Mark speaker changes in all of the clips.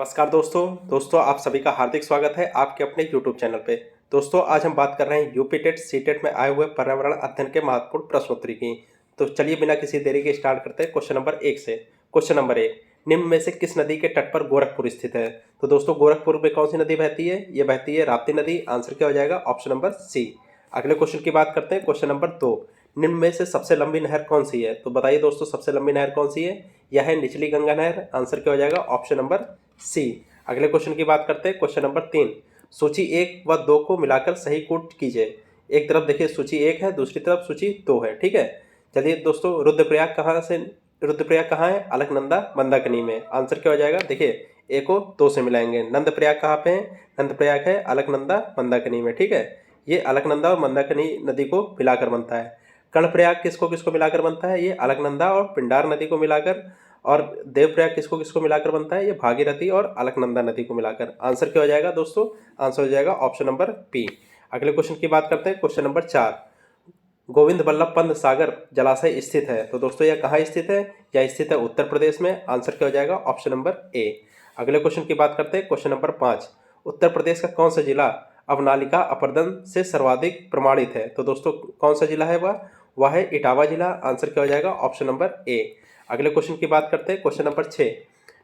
Speaker 1: नमस्कार दोस्तों आप सभी का हार्दिक स्वागत है आपके अपने YouTube चैनल पे। दोस्तों आज हम बात कर रहे हैं यूपी टेट सीटेट में आए हुए पर्यावरण अध्ययन के महत्वपूर्ण प्रश्नोत्तरी की। तो चलिए बिना किसी देरी के स्टार्ट करते हैं क्वेश्चन नंबर 1 से। क्वेश्चन नंबर 1, निम्न में से किस नदी के तट पर गोरखपुर स्थित है? तो दोस्तों गोरखपुर में कौन सी नदी बहती है? ये बहती है राप्ती नदी। आंसर क्या हो जाएगा? Option number C. अगले क्वेश्चन की बात करते हैं। क्वेश्चन नंबर 2, निम्न में से सबसे लंबी नहर कौन सी है? तो बताइए दोस्तों सबसे लंबी नहर कौन सी है? यह है निचली गंगा नहर। आंसर क्या हो जाएगा? Option number C. अगले क्वेश्चन की बात करते हैं। क्वेश्चन नंबर 3, सूची 1 व 2 को मिलाकर सही कोट कीजिए। एक तरफ देखिए सूची 1 है, दूसरी तरफ सूची 2 है। ठीक है, चलिए दोस्तों रुद्रप्रयाग कहाँ है? अलकनंदा मंदाकिनी में। आंसर क्या हो जाएगा? देखिए ए को 2 से मिलाएंगे। नंदप्रयाग कहाँ पे है? नंदप्रयाग है अलकनंदा मंदाकिनी में। ठीक है, ये अलकनंदा और मंदाकिनी नदी को मिलाकर बनता है। कर्णप्रयाग किसको किसको मिलाकर बनता है? ये अलकनंदा और पिंडार नदी को मिलाकर। और देवप्रयाग किसको किसको मिलाकर बनता है? ये भागीरथी और अलकनंदा नदी को मिलाकर। आंसर क्या हो जाएगा दोस्तों? आंसर हो जाएगा ऑप्शन नंबर बी। अगले क्वेश्चन की बात करते हैं। क्वेश्चन नंबर 4, गोविंद बल्लभ पंत सागर जलाशय स्थित है। तो दोस्तों यह कहाँ स्थित है? यह स्थित है उत्तर प्रदेश में। आंसर क्या हो जाएगा? Option number A. अगले क्वेश्चन की बात करते हैं। क्वेश्चन नंबर 5, उत्तर प्रदेश का कौन सा जिला अवनालिका अपरदन से सर्वाधिक प्रमाणित है? तो दोस्तों कौन सा जिला है वह है इटावा जिला। आंसर क्या हो जाएगा? Option number A. अगले क्वेश्चन की बात करते हैं। क्वेश्चन नंबर 6,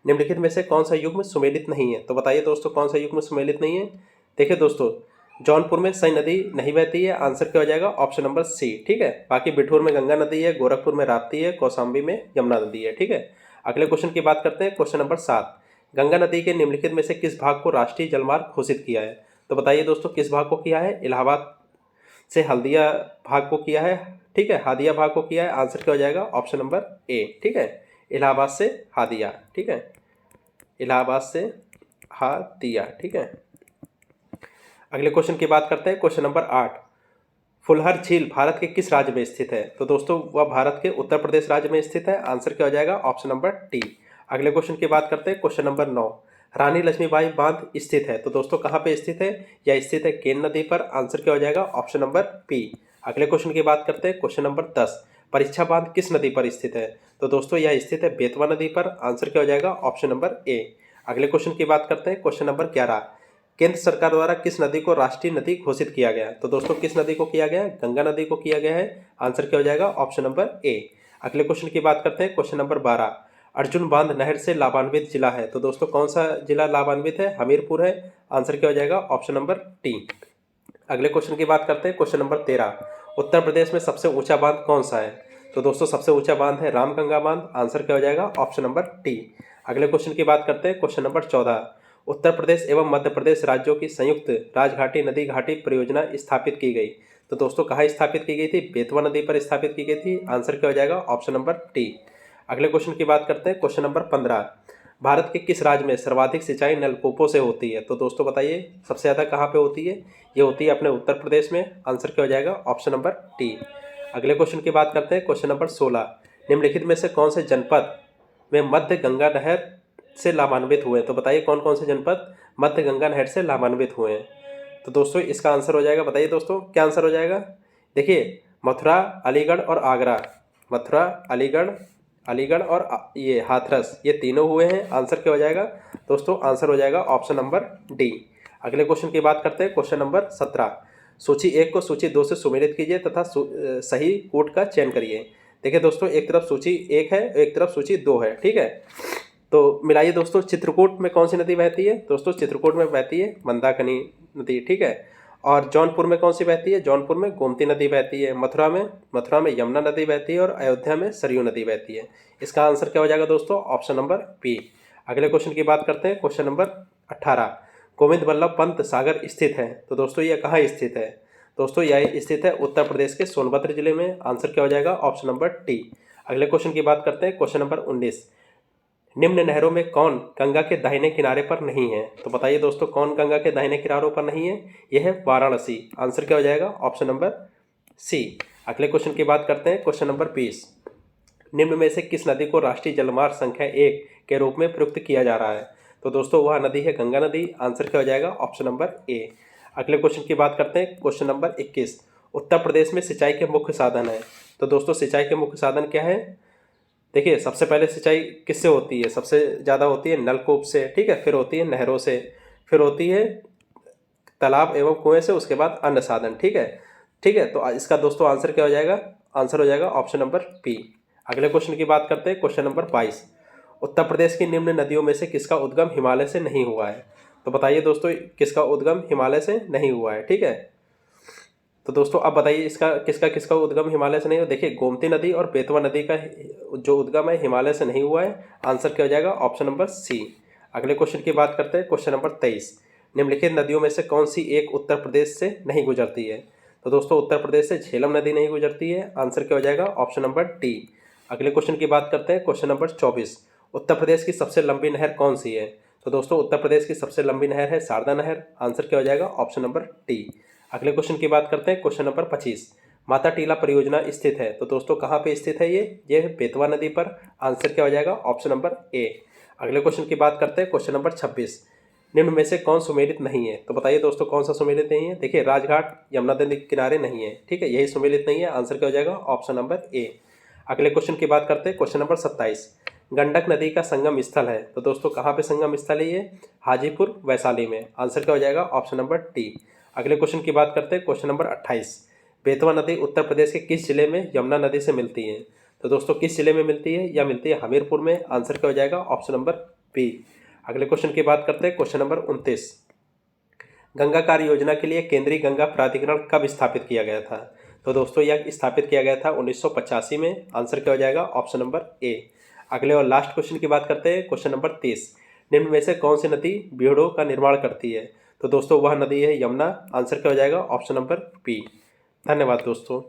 Speaker 1: निम्नलिखित में से कौन सा युग्म सुमेलित नहीं है? तो बताइए दोस्तों कौन सा युग्म सुमेलित नहीं है? देखिए दोस्तों जौनपुर में सई नदी नहीं बहती है। आंसर क्या हो जाएगा? Option number C. ठीक है, बाकी बिठूर में गंगा नदी है, गोरखपुर में राप्ती है, कौशाम्बी में यमुना नदी है। ठीक है, अगले क्वेश्चन की बात करते हैं। क्वेश्चन नंबर 7, गंगा नदी के निम्नलिखित में से किस भाग को राष्ट्रीय जलमार्ग घोषित किया है? तो बताइए दोस्तों किस भाग को किया है? इलाहाबाद से हल्दिया भाग को किया है। ठीक है, हादिया भाग को किया है। आंसर क्या हो जाएगा? Option number A. ठीक है, इलाहाबाद से हादिया। ठीक है, इलाहाबाद से हादिया। ठीक है, अगले क्वेश्चन की बात करते हैं। क्वेश्चन नंबर 8, फुलहर झील भारत के किस राज्य में स्थित है? तो दोस्तों वह भारत के उत्तर प्रदेश राज्य में स्थित है। आंसर क्या हो जाएगा? Option number T. अगले क्वेश्चन की बात करते हैं। क्वेश्चन नंबर 9, रानी लक्ष्मीबाई बांध स्थित है। तो दोस्तों कहाँ पे स्थित है? यह स्थित है केन नदी पर। आंसर क्या हो जाएगा? Option number P. अगले क्वेश्चन की बात करते हैं। क्वेश्चन नंबर 10, परीक्षा बांध किस नदी पर स्थित है? तो दोस्तों यह स्थित है बेतवा नदी पर। आंसर क्या हो जाएगा? Option number A. अगले क्वेश्चन की बात करते हैं। क्वेश्चन नंबर 11, केंद्र सरकार द्वारा किस नदी को राष्ट्रीय नदी घोषित किया गया? तो दोस्तों किस नदी को किया गया है? गंगा नदी को किया गया है। आंसर क्या हो जाएगा? Option number A. अगले क्वेश्चन की बात करते हैं। क्वेश्चन नंबर 12, अर्जुन बांध नहर से लाभान्वित जिला है। तो दोस्तों कौन सा जिला लाभान्वित है? हमीरपुर है। आंसर क्या हो जाएगा? Option number T. अगले क्वेश्चन की बात करते हैं। क्वेश्चन नंबर 13, उत्तर प्रदेश में सबसे ऊंचा बांध कौन सा है? तो दोस्तों सबसे ऊंचा बांध है रामगंगा बांध। आंसर क्या हो जाएगा? Option number T. अगले क्वेश्चन की बात करते हैं। क्वेश्चन नंबर 14, उत्तर प्रदेश एवं मध्य प्रदेश राज्यों की संयुक्त राजघाटी नदी घाटी परियोजना स्थापित की गई। तो दोस्तों कहाँ स्थापित की गई थी? बेतवा नदी पर स्थापित की गई थी। आंसर क्या हो जाएगा? Option number T. अगले क्वेश्चन की बात करते हैं। क्वेश्चन नंबर 15, भारत के किस राज्य में सर्वाधिक सिंचाई नलकूपों से होती है? तो दोस्तों बताइए सबसे ज़्यादा कहाँ पे होती है? ये होती है अपने उत्तर प्रदेश में। आंसर क्या हो जाएगा? Option number T. अगले क्वेश्चन की बात करते हैं। क्वेश्चन नंबर 16, निम्नलिखित में से कौन से जनपद में मध्य गंगा नहर से लाभान्वित हुए? तो बताइए कौन कौन से जनपद मध्य गंगा नहर से लाभान्वित हुए हैं? तो दोस्तों इसका आंसर हो जाएगा, बताइए दोस्तों क्या आंसर हो जाएगा? देखिए मथुरा, अलीगढ़ और आगरा। मथुरा, अलीगढ़ और ये हाथरस, ये तीनों हुए हैं। आंसर क्या हो जाएगा दोस्तों? आंसर हो जाएगा ऑप्शन नंबर डी। अगले क्वेश्चन की बात करते हैं। क्वेश्चन नंबर 17, सूची 1 को सूची 2 से सुमेलित कीजिए तथा सही कूट का चयन करिए। देखिए दोस्तों एक तरफ सूची 1 है, एक तरफ सूची 2 है। ठीक है, तो मिलाइए दोस्तों। चित्रकूट में कौन सी नदी बहती है? दोस्तों चित्रकूट में बहती है मंदाकिनी नदी। ठीक है, और जौनपुर में कौन सी बहती है? जौनपुर में गोमती नदी बहती है। मथुरा में यमुना नदी बहती है और अयोध्या में सरयू नदी बहती है। इसका आंसर क्या हो जाएगा दोस्तों? Option number B. अगले क्वेश्चन की बात करते हैं। क्वेश्चन नंबर 18, गोविंद बल्लभ पंत सागर स्थित है। तो दोस्तों यह कहाँ स्थित है? दोस्तों यह स्थित है उत्तर प्रदेश के सोनभद्र जिले में। आंसर क्या हो जाएगा? Option number T. अगले क्वेश्चन की बात करते हैं। क्वेश्चन नंबर 19, निम्न नहरों में कौन गंगा के दाहिने किनारे पर नहीं है? तो बताइए दोस्तों कौन गंगा के दाहिने किनारों पर नहीं है? यह है वाराणसी। आंसर क्या हो जाएगा? Option number C. अगले क्वेश्चन की बात करते हैं। क्वेश्चन नंबर 20, निम्न में से किस नदी को राष्ट्रीय जलमार्ग संख्या 1 के रूप में प्रयुक्त किया जा रहा है? तो दोस्तों वह नदी है गंगा नदी। आंसर क्या हो जाएगा? Option number A. अगले क्वेश्चन की बात करते हैं। क्वेश्चन नंबर 21, उत्तर प्रदेश में सिंचाई के मुख्य साधन है। तो दोस्तों सिंचाई के मुख्य साधन क्या है? देखिए सबसे पहले सिंचाई किससे होती है, सबसे ज़्यादा होती है नलकूप से, ठीक है, फिर होती है नहरों से, फिर होती है तालाब एवं कुएं से, उसके बाद अन्य साधन। ठीक है, ठीक है, तो इसका दोस्तों आंसर क्या हो जाएगा, आंसर हो जाएगा ऑप्शन नंबर बी। अगले क्वेश्चन की बात करते हैं, क्वेश्चन नंबर 22। उत्तर प्रदेश की निम्न नदियों में से किसका उद्गम हिमालय से नहीं हुआ है। तो बताइए दोस्तों किसका उद्गम हिमालय से नहीं हुआ है। ठीक है, तो दोस्तों अब बताइए इसका किसका किसका उद्गम हिमालय से नहीं हुआ। देखिए गोमती नदी और बेतवा नदी का जो उद्गम है हिमालय से नहीं हुआ है। आंसर क्या हो जाएगा, ऑप्शन नंबर सी। अगले क्वेश्चन की बात करते हैं, क्वेश्चन नंबर 23। निम्नलिखित नदियों में से कौन सी एक उत्तर प्रदेश से नहीं गुजरती है। तो दोस्तों उत्तर प्रदेश से झेलम नदी नहीं गुजरती है। आंसर क्या हो जाएगा, ऑप्शन नंबर डी। अगले क्वेश्चन की बात करते हैं, क्वेश्चन नंबर 24। उत्तर प्रदेश की सबसे लंबी नहर कौन सी है। तो दोस्तों उत्तर प्रदेश की सबसे लंबी नहर है शारदा नहर। आंसर क्या हो जाएगा, ऑप्शन नंबर डी। अगले क्वेश्चन की बात करते हैं, क्वेश्चन नंबर 25। माता टीला परियोजना स्थित है। तो दोस्तों कहाँ पे स्थित है ये है बेतवा नदी पर। आंसर क्या हो जाएगा, ऑप्शन नंबर ए। अगले क्वेश्चन की बात करते हैं, क्वेश्चन नंबर 26। निम्न में से कौन सुमेलित नहीं है। तो बताइए दोस्तों कौन सा सुमेलित नहीं है। देखिए राजघाट यमुना नदी के किनारे नहीं है, ठीक है, यही सुमेलित नहीं है। आंसर क्या हो जाएगा, ऑप्शन नंबर ए। अगले क्वेश्चन की बात करते हैं, क्वेश्चन नंबर 27। गंडक नदी का संगम स्थल है। तो दोस्तों कहाँ पे संगम स्थल है ये, हाजीपुर वैशाली में। आंसर क्या हो जाएगा, ऑप्शन नंबर डी। अगले क्वेश्चन की बात करते हैं, क्वेश्चन नंबर 28। बेतवा नदी उत्तर प्रदेश के किस जिले में यमुना नदी से मिलती है। तो दोस्तों किस जिले में मिलती है, या मिलती है हमीरपुर में। आंसर क्या हो जाएगा, ऑप्शन नंबर बी। अगले क्वेश्चन की बात करते हैं, क्वेश्चन नंबर 29। गंगा कार्य योजना के लिए केंद्रीय गंगा प्राधिकरण कब स्थापित किया गया था। तो दोस्तों यह स्थापित किया गया था 1985 में। आंसर क्या हो जाएगा, ऑप्शन नंबर ए। अगले और लास्ट क्वेश्चन की बात करते हैं, क्वेश्चन नंबर 30। निम्न में से कौन सी नदी बीहड़ों का निर्माण करती है। तो दोस्तों वह नदी है यमुना। आंसर क्या हो जाएगा, ऑप्शन नंबर बी। धन्यवाद दोस्तों।